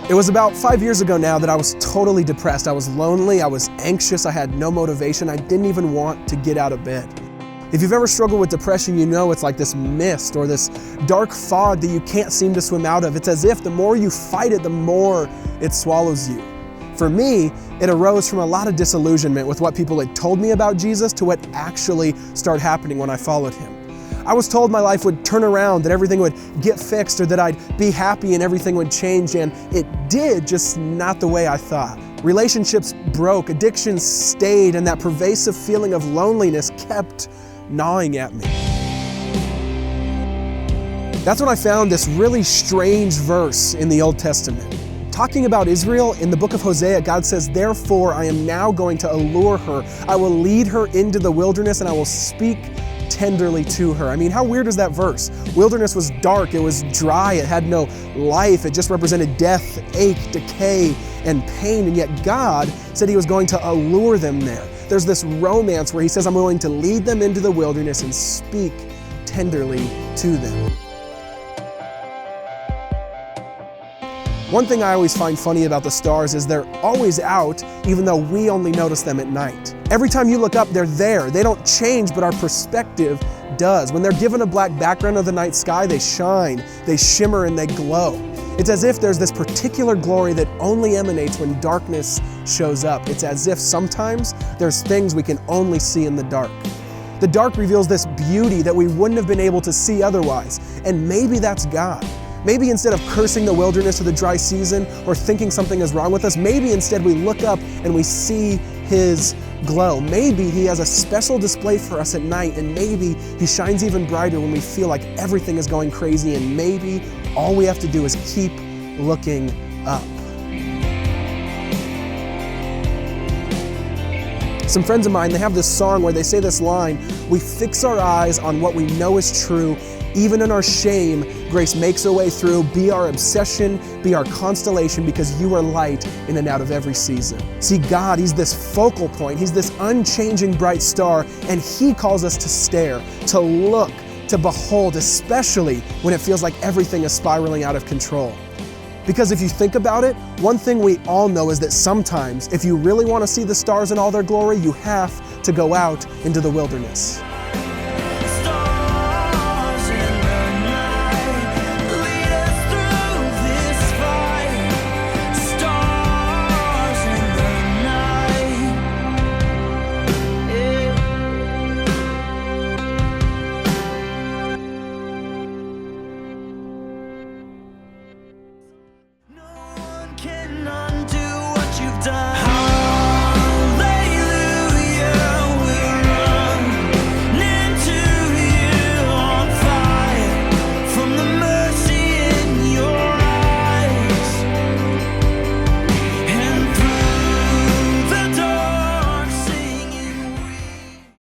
It was about 5 years ago now that I was totally depressed. I was lonely, I was anxious, I had no motivation, I didn't even want to get out of bed. If you've ever struggled with depression, you know it's like this mist or this dark fog that you can't seem to swim out of. It's as if the more you fight it, the more it swallows you. For me, it arose from a lot of disillusionment with what people had told me about Jesus to what actually started happening when I followed him. I was told my life would turn around, that everything would get fixed, or that I'd be happy and everything would change, and it did, just not the way I thought. Relationships broke, addictions stayed, and that pervasive feeling of loneliness kept gnawing at me. That's when I found this really strange verse in the Old Testament. Talking about Israel, in the book of Hosea, God says, "Therefore I am now going to allure her. I will lead her into the wilderness and I will speak tenderly to her." I mean, how weird is that verse? Wilderness was dark, it was dry, it had no life, it just represented death, ache, decay, and pain, and yet God said he was going to allure them there. There's this romance where he says, "I'm willing to lead them into the wilderness and speak tenderly to them." One thing I always find funny about the stars is they're always out, even though we only notice them at night. Every time you look up, they're there. They don't change, but our perspective does. When they're given a black background of the night sky, they shine, they shimmer, and they glow. It's as if there's this particular glory that only emanates when darkness shows up. It's as if sometimes there's things we can only see in the dark. The dark reveals this beauty that we wouldn't have been able to see otherwise, and maybe that's God. Maybe instead of cursing the wilderness or the dry season or thinking something is wrong with us, maybe instead we look up and we see his glow. Maybe he has a special display for us at night, and maybe he shines even brighter when we feel like everything is going crazy, and maybe all we have to do is keep looking up. Some friends of mine, they have this song where they say this line, "We fix our eyes on what we know is true. Even in our shame, grace makes a way through. Be our obsession, be our constellation, because you are light in and out of every season." See, God, he's this focal point. He's this unchanging bright star, and he calls us to stare, to look, to behold, especially when it feels like everything is spiraling out of control. Because if you think about it, one thing we all know is that sometimes, if you really want to see the stars in all their glory, you have to go out into the wilderness.